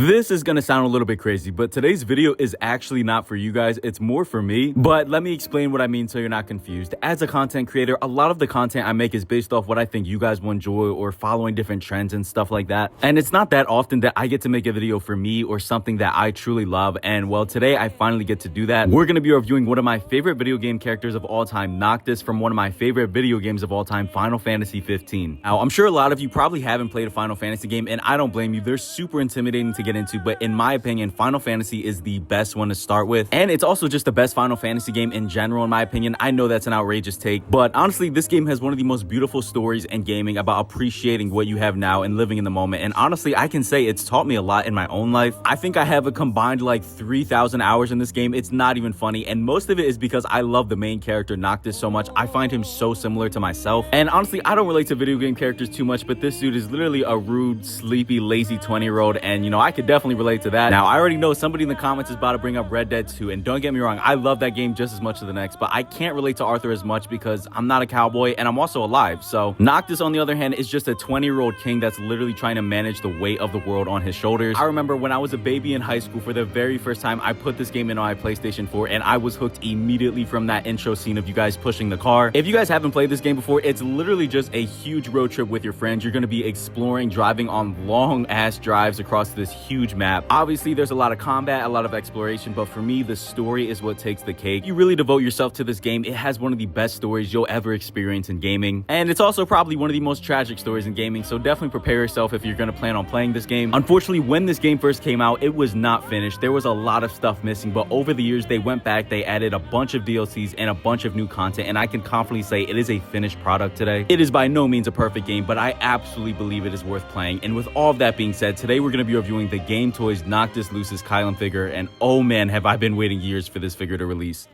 This is gonna sound a little bit crazy, but today's video is actually not for you guys, it's more for me. But let me explain what I mean so you're not confused. As a content creator, a lot of the content I make is based off what I think you guys will enjoy or following different trends and stuff like that. And it's not that often that I get to make a video for me or something that I truly love. And well, today I finally get to do that. We're gonna be reviewing one of my favorite video game characters of all time, Noctis, from one of my favorite video games of all time, Final Fantasy 15. Now, I'm sure a lot of you probably haven't played a Final Fantasy game, and I don't blame you. They're super intimidating to get into, but in my opinion, Final Fantasy is the best one to start with. And it's also just the best Final Fantasy game in general, in my opinion. I know that's an outrageous take, but honestly, this game has one of the most beautiful stories in gaming about appreciating what you have now and living in the moment. And honestly, I can say it's taught me a lot in my own life. I think I have a combined like 3,000 hours in this game. It's not even funny. And most of it is because I love the main character, Noctis, so much. I find him so similar to myself. And honestly, I don't relate to video game characters too much, but this dude is literally a rude, sleepy, lazy 20-year-old. And you know, I could definitely relate to that. Now, I already know somebody in the comments is about to bring up Red Dead 2, and don't get me wrong, I love that game just as much as the next, but I can't relate to Arthur as much because I'm not a cowboy and I'm also alive. So Noctis, on the other hand, is just a 20-year-old king that's literally trying to manage the weight of the world on his shoulders. I remember when I was a baby in high school, for the very first time, I put this game in on my PlayStation 4 and I was hooked immediately from that intro scene of you guys pushing the car. If you guys haven't played this game before, it's literally just a huge road trip with your friends. You're going to be exploring, driving on long ass drives across this huge map. Obviously, there's a lot of combat, a lot of exploration, but for me, the story is what takes the cake. You really devote yourself to this game. It has one of the best stories you'll ever experience in gaming, and it's also probably one of the most tragic stories in gaming, so definitely prepare yourself if you're going to plan on playing this game. Unfortunately, when this game first came out, it was not finished. There was a lot of stuff missing, but over the years, they went back, they added a bunch of DLCs and a bunch of new content, and I can confidently say it is a finished product today. It is by no means a perfect game, but I absolutely believe it is worth playing. And with all of that being said, today we're going to be reviewing the Gametoys Notis Lucis Caelem figure, and oh man, have I been waiting years for this figure to release.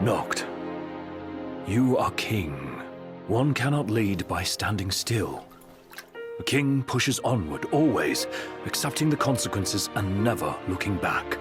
Noct, you are king. One cannot lead by standing still. A king pushes onward, always, accepting the consequences and never looking back.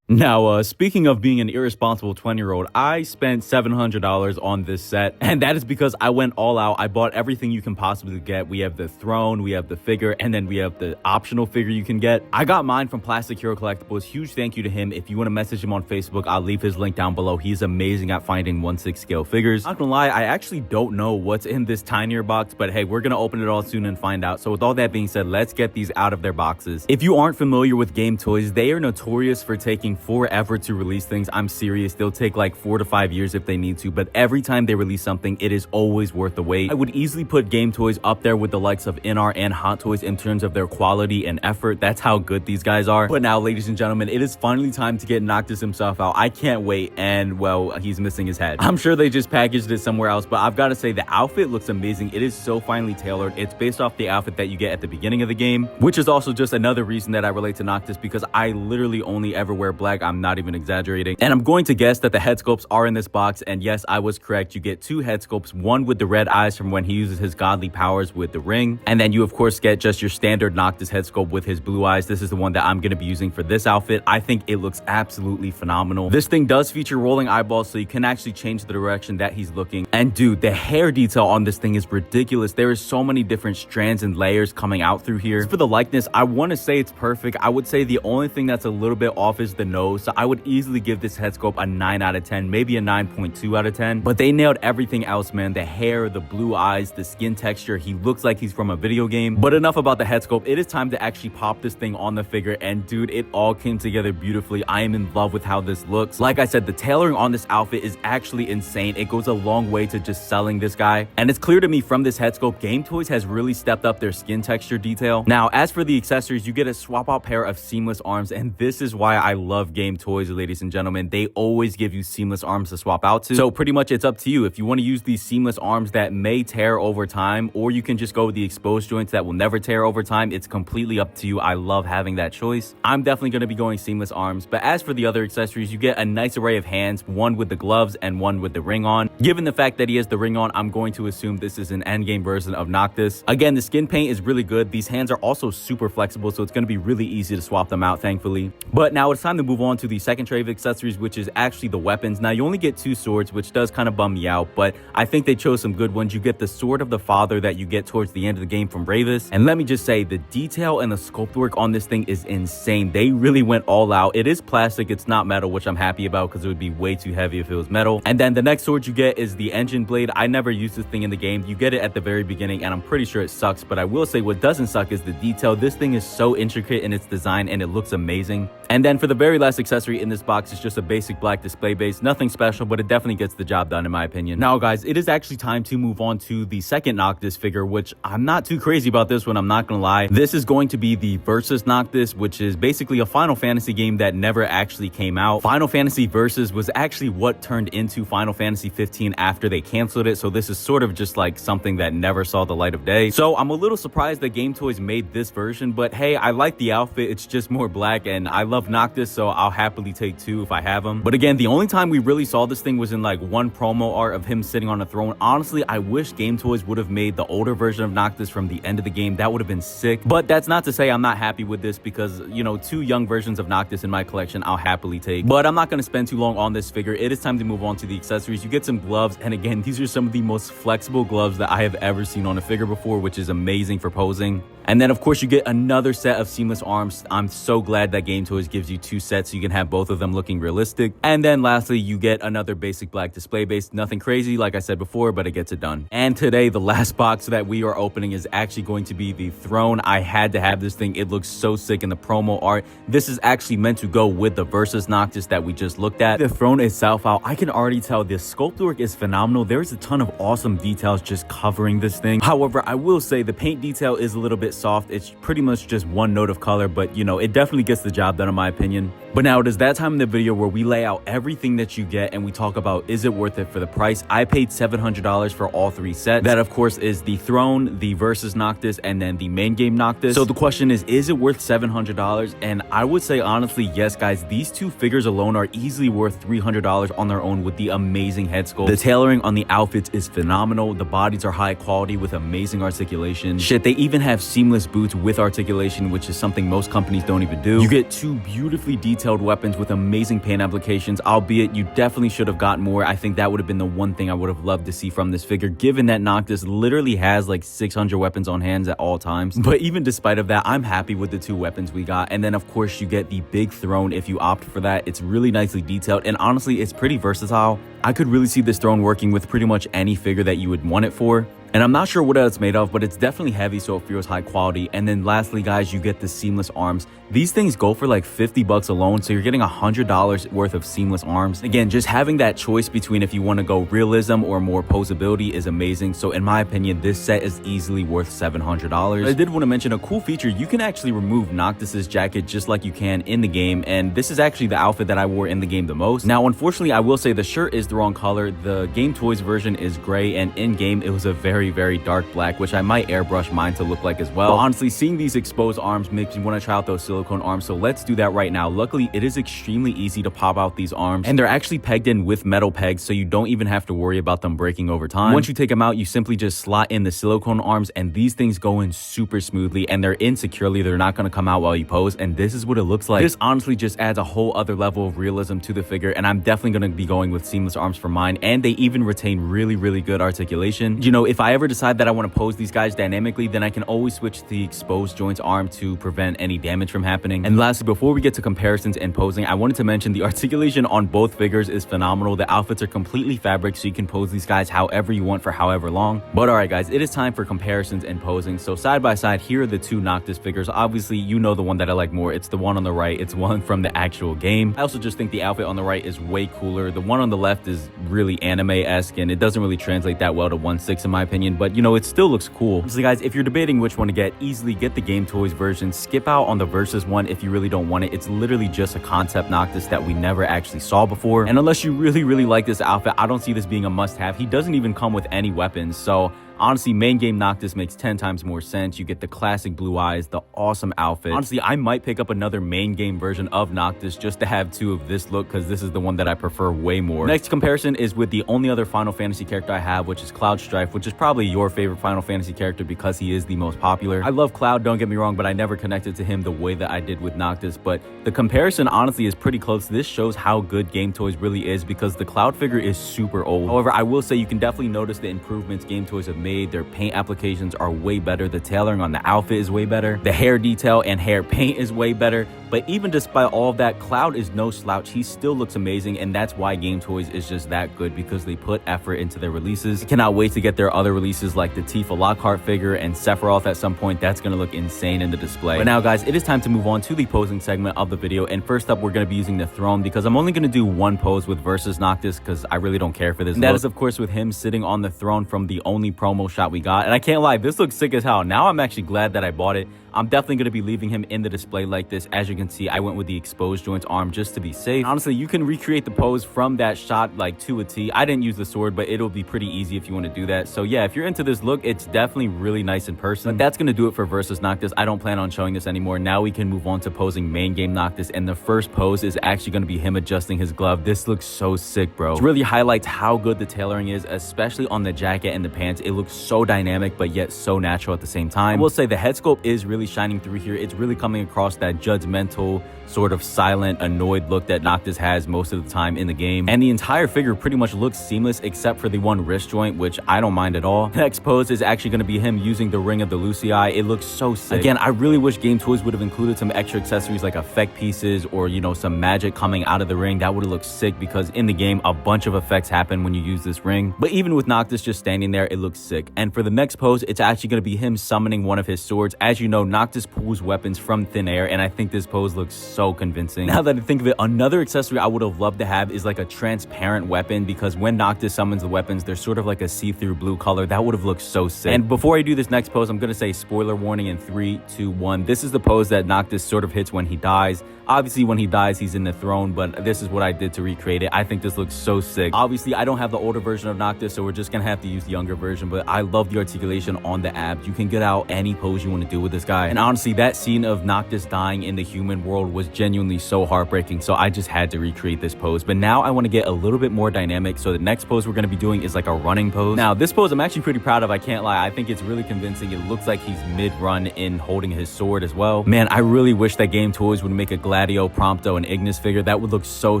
Now, speaking of being an irresponsible 20-year-old, I spent $700 on this set, and that is because I went all out. I bought everything you can possibly get. We have the throne, we have the figure, and then we have the optional figure you can get. I got mine from Plastic Hero Collectibles. Huge thank you to him. If you want to message him on Facebook, I'll leave his link down below. He's amazing at finding 1/6 scale figures. Not gonna lie, I actually don't know what's in this tinier box, but hey, we're gonna open it all soon and find out. So with all that being said, let's get these out of their boxes. If you aren't familiar with Gametoys, they are notorious for taking forever to release things. I'm serious, they'll take like 4 to 5 years if they need to, but every time they release something, it is always worth the wait. I would easily put Gametoys up there with the likes of NR and Hot Toys in terms of their quality and effort. That's how good these guys are. But now, ladies and gentlemen, it is finally time to get Noctis himself out. I can't wait, and well, he's missing his head. I'm sure they just packaged it somewhere else, but I've got to say the outfit looks amazing. It is so finely tailored. It's based off the outfit that you get at the beginning of the game, which is also just another reason that I relate to Noctis, because I literally only ever wear black. I'm not even exaggerating. And I'm going to guess that the head sculpts are in this box, and yes, I was correct. You get 2 head sculpts, one with the red eyes from when he uses his godly powers with the ring, and then you of course get just your standard Noctis head sculpt with his blue eyes. This is the one that I'm going to be using for this outfit. I think it looks absolutely phenomenal. This thing does feature rolling eyeballs, so you can actually change the direction that he's looking. And dude, the hair detail on this thing is ridiculous. There is so many different strands and layers coming out through here. For the likeness, I want to say it's perfect. I would say the only thing that's a little bit off is the nose, so I would easily give this head sculpt a 9 out of 10, maybe a 9.2 out of 10, but they nailed everything else, man. The hair, the blue eyes, the skin texture, he looks like he's from a video game. But enough about the head sculpt. It is time to actually pop this thing on the figure, and dude, it all came together beautifully. I am in love with how this looks. Like I said, the tailoring on this outfit is actually insane. It goes a long way to just selling this guy, and it's clear to me from this head sculpt, Gametoys has really stepped up their skin texture detail. Now, as for the accessories, you get a swap out pair of seamless arms, and this is why I love Gametoys, ladies and gentlemen. They always give you seamless arms to swap out to, so pretty much it's up to you. If you want to use these seamless arms that may tear over time, or you can just go with the exposed joints that will never tear over time, it's completely up to you. I love having that choice. I'm definitely going to be going seamless arms, but as for the other accessories, you get a nice array of hands, one with the gloves and one with the ring on. Given the fact that he has the ring on, I'm going to assume this is an endgame version of Noctis. Again, the skin paint is really good. These hands are also super flexible, so it's going to be really easy to swap them out, thankfully. But now it's time to move move on to the second tray of accessories, which is actually the weapons. Now, you only get 2 swords, which does kind of bum me out, but I think they chose some good ones. You get the Sword of the Father that you get towards the end of the game from Ravis. And let me just say, the detail and the sculpt work on this thing is insane. They really went all out. It is plastic, it's not metal, which I'm happy about because it would be way too heavy if it was metal. And then the next sword you get is the Engine Blade. I never used this thing in the game. You get it at the very beginning, and I'm pretty sure it sucks, but I will say what doesn't suck is the detail. This thing is so intricate in its design, and it looks amazing. And then for the very last accessory in this box, it's just a basic black display base. Nothing special, but it definitely gets the job done in my opinion. Now guys, it is actually time to move on to the second Noctis figure, which I'm not too crazy about this one, I'm not gonna lie. This is going to be the Versus Noctis, which is basically a Final Fantasy game that never actually came out. Final Fantasy Versus was actually what turned into Final Fantasy 15 after they canceled it, so this is sort of just like something that never saw the light of day. So I'm a little surprised that Gametoys made this version, but hey, I like the outfit. It's just more black, and I love Noctis, so I'll happily take 2 if I have them. But again, the only time we really saw this thing was in like one promo art of him sitting on a throne. Honestly, I wish Gametoys would have made the older version of Noctis from the end of the game. That would have been sick. But that's not to say I'm not happy with this, because, you know, 2 young versions of Noctis in my collection I'll happily take. But I'm not going to spend too long on this figure. It is time to move on to the accessories. You get some gloves, and again, these are some of the most flexible gloves that I have ever seen on a figure before, which is amazing for posing. And then of course you get another set of seamless arms. I'm so glad that Gametoys gives you 2 sets so you can have both of them looking realistic. And then lastly, you get another basic black display base. Nothing crazy, like I said before, but it gets it done. And today, the last box that we are opening is actually going to be the throne. I had to have this thing. It looks so sick in the promo art. This is actually meant to go with the Versus Noctis that we just looked at. The throne itself, I can already tell the sculpt work is phenomenal. There's a ton of awesome details just covering this thing. However, I will say the paint detail is a little bit soft. It's pretty much just one note of color, but you know, it definitely gets the job done in my opinion. But now it is that time in the video where we lay out everything that you get and we talk about, is it worth it for the price? I paid $700 for all 3 sets. That of course is the throne, the Versus Noctis, and then the main game Noctis. So the question is it worth $700? And I would say honestly, yes guys, these 2 figures alone are easily worth $300 on their own with the amazing head sculpt. The tailoring on the outfits is phenomenal. The bodies are high quality with amazing articulation. Shit, they even have seamless boots with articulation, which is something most companies don't even do. You get 2 beautifully detailed weapons with amazing paint applications, albeit you definitely should have gotten more. I think that would have been the one thing I would have loved to see from this figure, given that Noctis literally has like 600 weapons on hands at all times. But even despite of that, I'm happy with the 2 weapons we got. And then of course you get the big throne if you opt for that. It's really nicely detailed, and honestly it's pretty versatile. I could really see this throne working with pretty much any figure that you would want it for. And I'm not sure what it's made of, but it's definitely heavy, so it feels high quality. And then lastly, guys, you get the seamless arms. These things go for like 50 bucks alone, so you're getting $100 worth of seamless arms. Again, just having that choice between if you want to go realism or more posability is amazing. So in my opinion, this set is easily worth $700. I did want to mention a cool feature. You can actually remove Noctis's jacket just like you can in the game, and this is actually the outfit that I wore in the game the most. Now, unfortunately, I will say the shirt is the wrong color. The Gametoys version is gray, and in game it was a very dark black, which I might airbrush mine to look like as well. But honestly, seeing these exposed arms makes me want to try out those silicone arms, so let's do that right now. Luckily, it is extremely easy to pop out these arms, and they're actually pegged in with metal pegs, so you don't even have to worry about them breaking over time. Once you take them out, you simply just slot in the silicone arms, and these things go in super smoothly, and they're in securely. They're not going to come out while you pose, and this is what it looks like. This honestly just adds a whole other level of realism to the figure, and I'm definitely going to be going with seamless arms for mine, and they even retain really good articulation. You know, if I ever decide that I want to pose these guys dynamically, then I can always switch to the exposed joints arm to prevent any damage from happening. And lastly, before we get to comparisons and posing, I wanted to mention the articulation on both figures is phenomenal. The outfits are completely fabric, so you can pose these guys however you want for however long. But alright guys, it is time for comparisons and posing. So side by side, here are the 2 Noctis figures. Obviously, you know the one that I like more. It's the one on the right. It's one from the actual game. I also just think the outfit on the right is way cooler. The one on the left is really anime-esque, and it doesn't really translate that well to 1/6 in my opinion, but you know, it still looks cool. So guys, if you're debating which one to get, easily get the Gametoys version. Skip out on the Versus one if you really don't want it. It's literally just a concept Noctis that we never actually saw before, and unless you really like this outfit, I don't see this being a must-have. He doesn't even come with any weapons, so Honestly, main game Noctis makes 10 times more sense. You get the classic blue eyes, the awesome outfit. Honestly, I might pick up another main game version of Noctis just to have 2 of this look, because this is the one that I prefer way more. Next comparison is with the only other Final Fantasy character I have, which is Cloud Strife, which is probably your favorite Final Fantasy character because he is the most popular. I love Cloud, don't get me wrong, but I never connected to him the way that I did with Noctis. But the comparison honestly is pretty close. This shows how good Gametoys really is because the Cloud figure is super old. However, I will say you can definitely notice the improvements Gametoys have made. Their paint applications are way better. The tailoring on the outfit is way better. The hair detail and hair paint is way better. But even despite all of that, Cloud is no slouch. He still looks amazing, and that's why Gametoys is just that good, because they put effort into their releases. I cannot wait to get their other releases like the Tifa Lockhart figure and Sephiroth at some point. That's going to look insane in the display. But now, guys, it is time to move on to the posing segment of the video. And first up, we're going to be using the throne because I'm only going to do one pose with Versus Noctis because I really don't care for this. And that is, of course, with him sitting on the throne from the only promo shot we got. And I can't lie, this looks sick as hell. Now I'm actually glad that I bought it. I'm definitely going to be leaving him in the display like this. As you can see, I went with the exposed joints arm just to be safe. Honestly, you can recreate the pose from that shot like to a T. I didn't use the sword, but it'll be pretty easy if you want to do that. So yeah, if you're into this look, it's definitely really nice in person. But that's going to do it for Versus Noctis. I don't plan on showing this anymore. Now we can move on to posing main game Noctis. And the first pose is actually going to be him adjusting his glove. This looks so sick, bro. It really highlights how good the tailoring is, especially on the jacket and the pants. It looks so dynamic, but yet so natural at the same time. I will say the head sculpt is really shining through here. It's really coming across that judgmental, sort of silent, annoyed look that Noctis has most of the time in the game. And the entire figure pretty much looks seamless except for the one wrist joint, which I don't mind at all. The next pose is actually going to be him using the Ring of the Lucii. It looks so sick. Again, I really wish Gametoys would have included some extra accessories like effect pieces or, you know, some magic coming out of the ring. That would have looked sick because in the game, a bunch of effects happen when you use this ring. But even with Noctis just standing there, it looks sick. And for the next pose, it's actually going to be him summoning one of his swords. As you know, Noctis pulls weapons from thin air, and I think this pose looks so convincing. Now that I think of it, another accessory I would have loved to have is like a transparent weapon, because when Noctis summons the weapons, they're sort of like a see-through blue color. That would have looked so sick. And before I do this next pose, I'm going to say spoiler warning in 3, 2, 1. This is the pose that Noctis sort of hits when he dies. Obviously, when he dies, he's in the throne, but this is what I did to recreate it. I think this looks so sick. Obviously, I don't have the older version of Noctis, so we're just going to have to use the younger version, but I love the articulation on the abs. You can get out any pose you want to do with this guy. And honestly, that scene of Noctis dying in the human world was genuinely so heartbreaking, so I just had to recreate this pose. But now I want to get a little bit more dynamic, so the next pose we're going to be doing is like a running pose. Now, this pose I'm actually pretty proud of, I can't lie. I think it's really convincing. It looks like he's mid-run in holding his sword as well. Man, I really wish that Gametoys would make a Gladio, Prompto, and Ignis figure. That would look so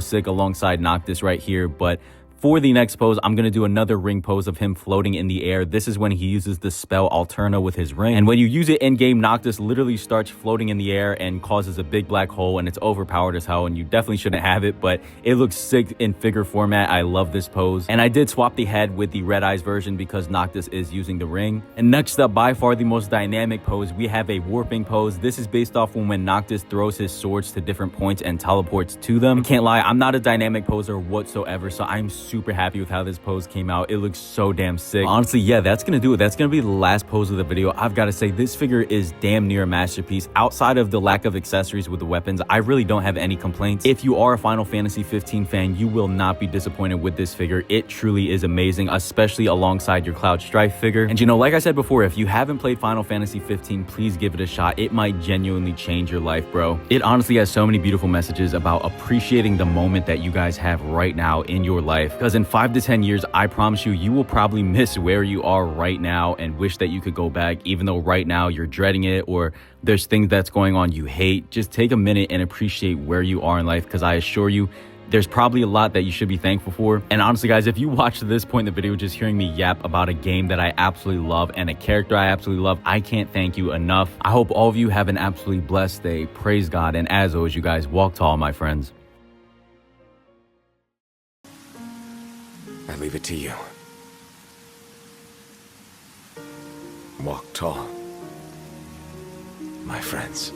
sick alongside Noctis right here. But for the next pose, I'm going to do another ring pose of him floating in the air. This is when he uses the spell Alterna with his ring. And when you use it in-game, Noctis literally starts floating in the air and causes a big black hole, and it's overpowered as hell, and you definitely shouldn't have it, but it looks sick in figure format. I love this pose. And I did swap the head with the Red Eyes version because Noctis is using the ring. And next up, by far the most dynamic pose, we have a warping pose. This is based off when Noctis throws his swords to different points and teleports to them. I can't lie, I'm not a dynamic poser whatsoever, so I'm super happy with how this pose came out. It looks so damn sick. Honestly, yeah, that's gonna do it. That's gonna be the last pose of the video. I've got to say, this figure is damn near a masterpiece. Outside of the lack of accessories with the weapons, I really don't have any complaints. If you are a Final Fantasy 15 fan, you will not be disappointed with this figure. It truly is amazing, especially alongside your Cloud Strife figure. And you know, like I said before, if you haven't played Final Fantasy 15, please give it a shot. It might genuinely change your life, bro. It honestly has so many beautiful messages about appreciating the moment that you guys have right now in your life, because in 5 to 10 years, I promise you, you will probably miss where you are right now and wish that you could go back, even though right now you're dreading it or there's things that's going on you hate. Just take a minute and appreciate where you are in life, because I assure you, there's probably a lot that you should be thankful for. And honestly, guys, if you watch to this point in the video just hearing me yap about a game that I absolutely love and a character I absolutely love, I can't thank you enough. I hope all of you have an absolutely blessed day. Praise God. And as always, you guys, walk tall, my friends. I leave it to you. Walk tall, my friends.